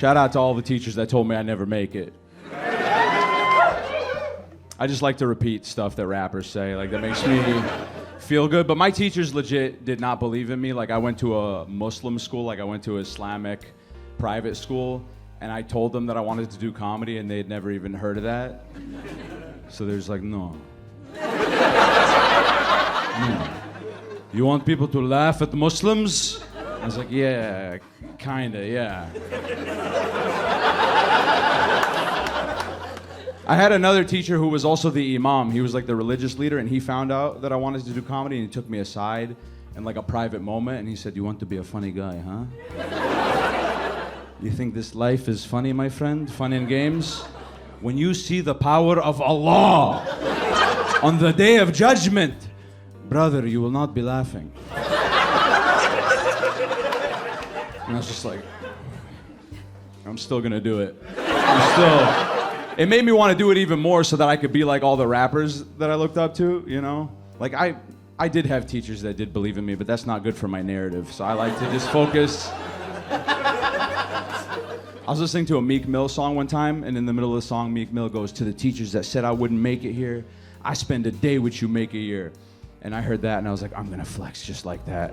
Shout out to all the teachers that told me I'd never make it. I just like to repeat stuff that rappers say. Like, that makes me feel good. But my teachers legit did not believe in me. Like, I went to a Muslim school. Like, I went to an Islamic private school. And I told them that I wanted to do comedy, and they had never even heard of that. So they're just like, no. No. You want people to laugh at Muslims? I was like, yeah, kinda, yeah. I had another teacher who was also the imam. He was like the religious leader, and he found out that I wanted to do comedy, and he took me aside in like a private moment, and he said, you want to be a funny guy, huh? You think this life is funny, my friend? Fun and games? When you see the power of Allah on the day of judgment, brother, you will not be laughing. And I was just like, I'm still gonna do it. It made me want to do it even more so that I could be like all the rappers that I looked up to, you know? Like, I did have teachers that did believe in me, but that's not good for my narrative, so I like to just focus. I was listening to a Meek Mill song one time, and in the middle of the song, Meek Mill goes, to the teachers that said I wouldn't make it here, I spend a day with you, make a year. And I heard that, and I was like, I'm gonna flex just like that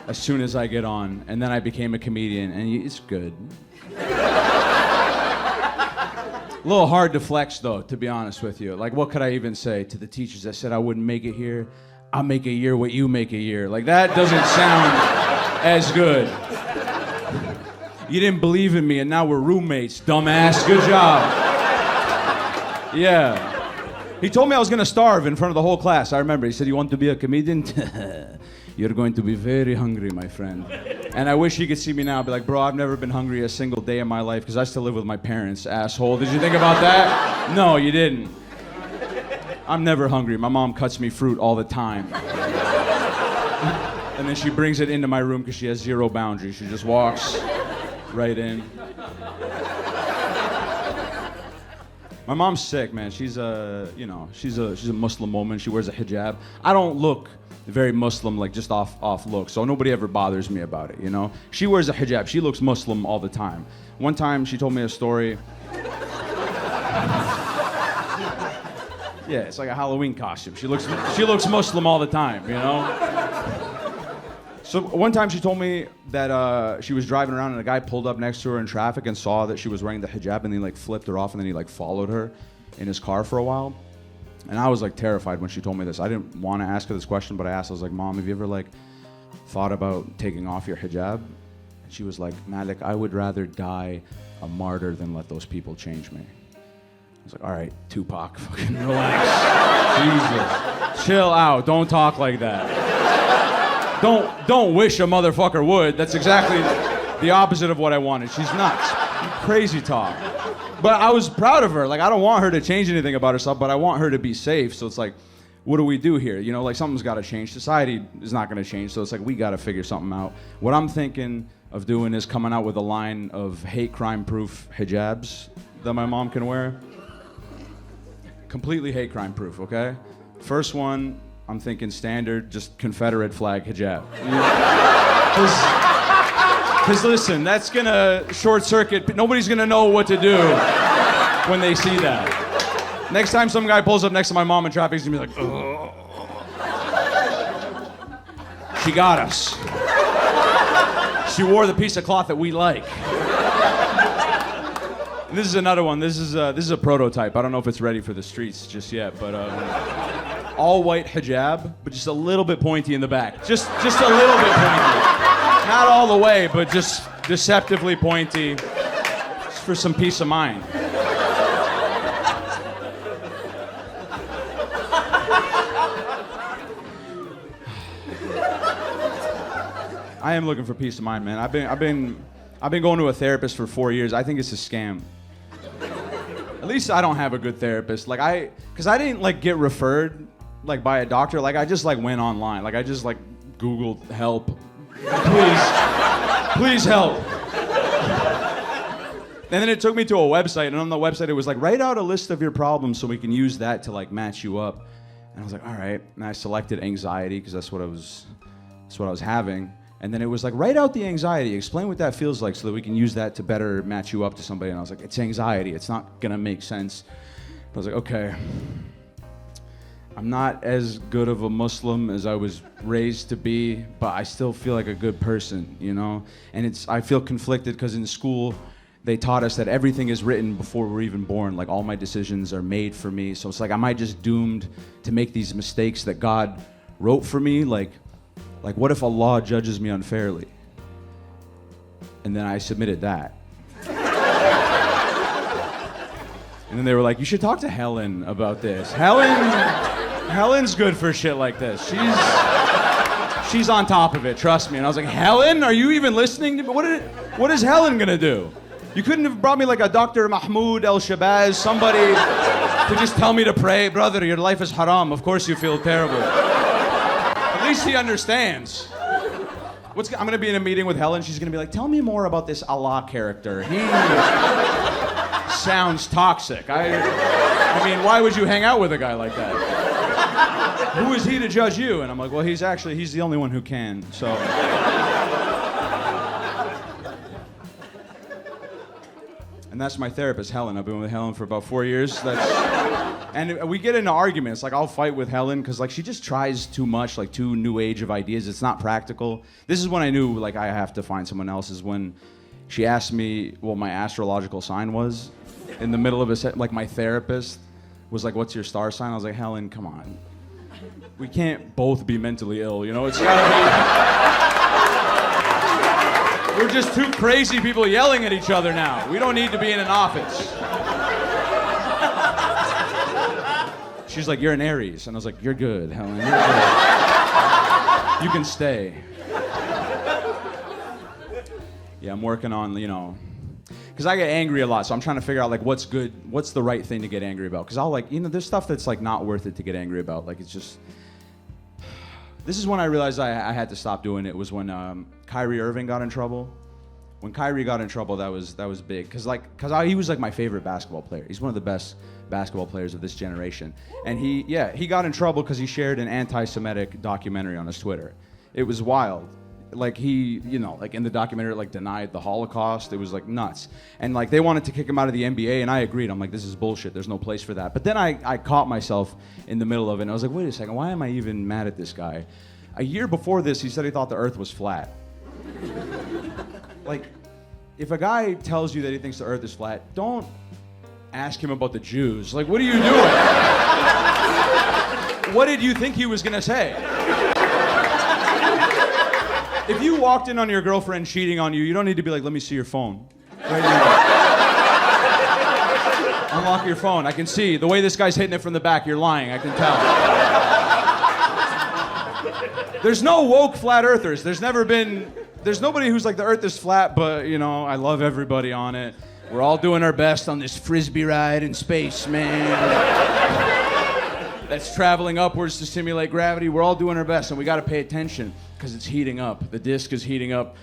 as soon as I get on. And then I became a comedian, and it's good. A little hard to flex, though, to be honest with you. Like, what could I even say to the teachers that said I wouldn't make it here? I'll make a year what you make a year. Like, that doesn't sound as good. You didn't believe in me, and now we're roommates, dumbass. Good job. Yeah. He told me I was gonna starve in front of the whole class. I remember. He said, you want to be a comedian? You're going to be very hungry, my friend. And I wish he could see me now and be like, bro, I've never been hungry a single day in my life because I still live with my parents, asshole. Did you think about that? No, you didn't. I'm never hungry. My mom cuts me fruit all the time. And then she brings it into my room because she has zero boundaries. She just walks right in. My mom's sick, man. She's a Muslim woman. She wears a hijab. I don't look very Muslim, like just off look, so nobody ever bothers me about it, you know? She wears a hijab. She looks Muslim all the time. One time she told me a story. Yeah, it's like a Halloween costume. She looks Muslim all the time, you know? So one time she told me that she was driving around and a guy pulled up next to her in traffic and saw that she was wearing the hijab, and he like flipped her off, and then he like followed her in his car for a while. And I was like terrified when she told me this. I didn't want to ask her this question, but I asked. I was like, Mom, have you ever like thought about taking off your hijab? And she was like, Malik, I would rather die a martyr than let those people change me. I was like, all right, Tupac, fucking relax. Jesus. Chill out. Don't talk like that. Don't wish a motherfucker would. That's exactly the opposite of what I wanted. She's nuts. Crazy talk. But I was proud of her. Like, I don't want her to change anything about herself, but I want her to be safe. So it's like, what do we do here? You know, like something's got to change. Society is not going to change. So it's like, we got to figure something out. What I'm thinking of doing is coming out with a line of hate crime-proof hijabs that my mom can wear. Completely hate crime-proof, okay? First one, I'm thinking standard, just Confederate flag hijab. Because listen, that's gonna short circuit. Nobody's gonna know what to do when they see that. Next time some guy pulls up next to my mom in traffic, he's gonna be like, ugh. She got us. She wore the piece of cloth that we like. And this is another one. This is a prototype. I don't know if it's ready for the streets just yet, but all white hijab, but just a little bit pointy in the back. Just a little bit pointy. Not all the way, but just deceptively pointy, just for some peace of mind. I am looking for peace of mind, man. I've been going to a therapist for 4 years. I think it's a scam. At least I don't have a good therapist. Like because I didn't like get referred like by a doctor. Like I just like went online. Like I just like Googled help. Please help. And then it took me to a website, and on the website it was like, write out a list of your problems so we can use that to like match you up. And I was like, all right. And I selected anxiety because that's what I was having. And then it was like, write out the anxiety, explain what that feels like so that we can use that to better match you up to somebody. And I was like, it's anxiety, it's not gonna make sense. I was like, okay, I'm not as good of a Muslim as I was raised to be, but I still feel like a good person, you know? And I feel conflicted because in school, they taught us that everything is written before we're even born. Like all my decisions are made for me. So it's like, am I just doomed to make these mistakes that God wrote for me? Like what if Allah judges me unfairly? And then I submitted that. And then they were like, you should talk to Helen about this. Helen's good for shit like this. She's on top of it, trust me. And I was like, Helen, are you even listening to me? What is Helen gonna do? You couldn't have brought me like a Dr. Mahmoud El-Shabazz, somebody to just tell me to pray. Brother, your life is haram. Of course you feel terrible. At least he understands. I'm gonna be in a meeting with Helen. She's gonna be like, tell me more about this Allah character. He sounds toxic. I mean, why would you hang out with a guy like that? Who is he to judge you? And I'm like, well, he's the only one who can, so. And that's my therapist, Helen. I've been with Helen for about 4 years. And we get into arguments. Like, I'll fight with Helen because, like, she just tries too much, like, too new age of ideas. It's not practical. This is when I knew, like, I have to find someone else, is when she asked me what my astrological sign was in the middle of a set. Like, my therapist was like, what's your star sign? I was like, Helen, come on. We can't both be mentally ill, you know? It's gotta be... We're just two crazy people yelling at each other now. We don't need to be in an office. She's like, you're an Aries. And I was like, you're good, Helen, you're good. You can stay. Yeah, I'm working on, you know... Because I get angry a lot, so I'm trying to figure out, like, what's good, what's the right thing to get angry about. Because I'll, like, you know, there's stuff that's, like, not worth it to get angry about. Like, it's just... This is when I realized I had to stop doing it, was when Kyrie Irving got in trouble. When Kyrie got in trouble, that was big. Because he was, like, my favorite basketball player. He's one of the best basketball players of this generation. And he got in trouble because he shared an anti-Semitic documentary on his Twitter. It was wild. Like, he, you know, like in the documentary, like, denied the Holocaust. It was, like, nuts. And, like, they wanted to kick him out of the NBA, and I agreed. I'm like, this is bullshit. There's no place for that. But then I caught myself in the middle of it, and I was like, wait a second, why am I even mad at this guy? A year before this, he said he thought the earth was flat. Like, if a guy tells you that he thinks the earth is flat, don't ask him about the Jews. Like, what are you doing? What did you think he was gonna say? If you walked in on your girlfriend cheating on you, you don't need to be like, let me see your phone. Right now. Unlock your phone. I can see. The way this guy's hitting it from the back, you're lying. I can tell. There's no woke flat earthers. There's nobody who's like, the earth is flat, but, you know, I love everybody on it. We're all doing our best on this frisbee ride in space, man. That's traveling upwards to simulate gravity. We're all doing our best, and we got to pay attention because it's heating up. The disk is heating up.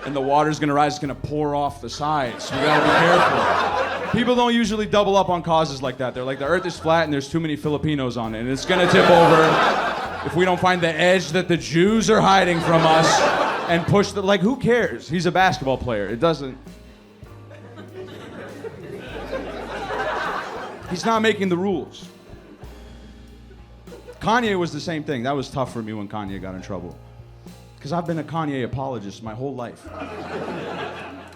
And the water's going to rise. It's going to pour off the sides. So we got to be careful. People don't usually double up on causes like that. They're like, the earth is flat and there's too many Filipinos on it, and it's going to tip over if we don't find the edge that the Jews are hiding from us and push the... Like, who cares? He's a basketball player. It doesn't... He's not making the rules. Kanye was the same thing. That was tough for me when Kanye got in trouble. Because I've been a Kanye apologist my whole life.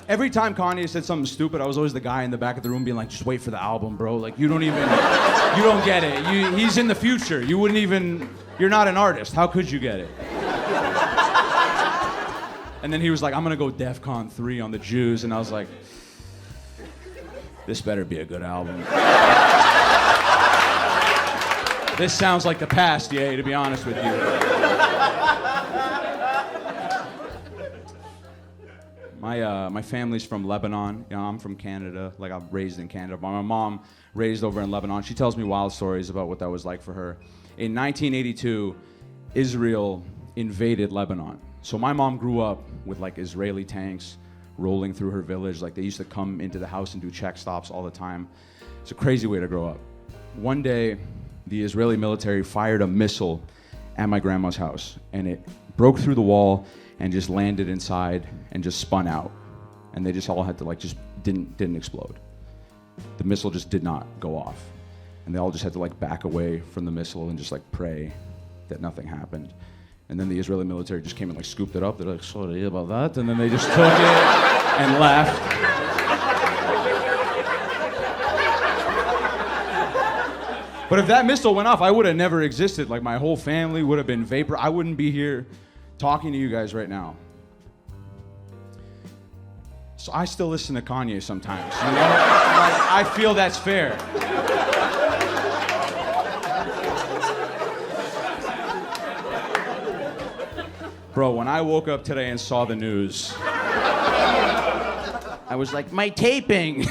Every time Kanye said something stupid, I was always the guy in the back of the room being like, just wait for the album, bro. Like, you don't get it. He's in the future. You're not an artist. How could you get it? And then he was like, I'm gonna go DEFCON 3 on the Jews. And I was like, this better be a good album. This sounds like the past, to be honest with you. My family's from Lebanon. You know, I'm from Canada. Like, I'm raised in Canada. But my mom raised over in Lebanon. She tells me wild stories about what that was like for her. In 1982, Israel invaded Lebanon. So my mom grew up with, like, Israeli tanks rolling through her village. Like, they used to come into the house and do check stops all the time. It's a crazy way to grow up. One day, the Israeli military fired a missile at my grandma's house, and it broke through the wall and just landed inside and just spun out. And they just all had to like just didn't explode. The missile just did not go off. And they all just had to like back away from the missile and just like pray that nothing happened. And then the Israeli military just came and like scooped it up. They're like, sorry about that. And then they just took it and left. But if that missile went off, I would have never existed. Like my whole family would have been vapor. I wouldn't be here talking to you guys right now. So I still listen to Kanye sometimes, you know? Like, I feel that's fair. Bro, when I woke up today and saw the news, I was like, my taping.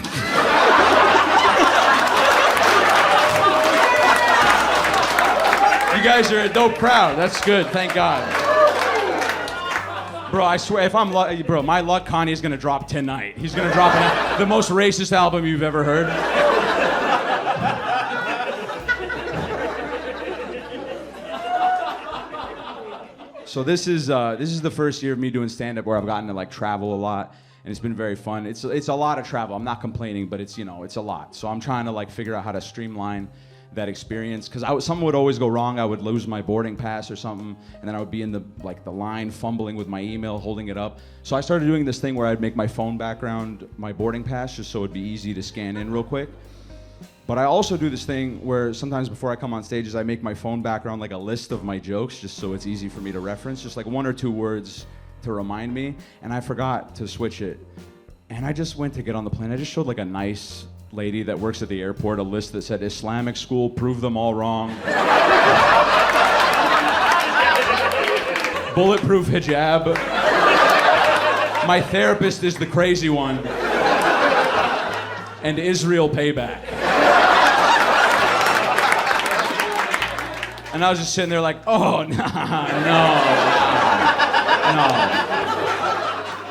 You guys are a dope crowd. That's good, thank God. Bro, I swear, if I'm lucky, bro, my luck, Kanye's gonna drop tonight. He's gonna drop the most racist album you've ever heard. So this is the first year of me doing stand-up where I've gotten to like travel a lot, and it's been very fun. It's a lot of travel. I'm not complaining, but it's, you know, it's a lot. So I'm trying to like figure out how to streamline that experience, because something would always go wrong. I would lose my boarding pass or something, and then I would be in the line fumbling with my email, holding it up. So I started doing this thing where I'd make my phone background my boarding pass, just so it'd be easy to scan in real quick. But I also do this thing where sometimes before I come on stages, I make my phone background like a list of my jokes, just so it's easy for me to reference, just like 1 or 2 words to remind me. And I forgot to switch it. And I just went to get on the plane. I just showed like a nice lady that works at the airport a list that said Islamic school, prove them all wrong. Bulletproof hijab. My therapist is the crazy one. And Israel payback. And I was just sitting there like, oh, no.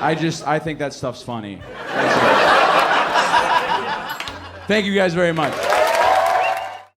I think that stuff's funny. Thank you guys very much.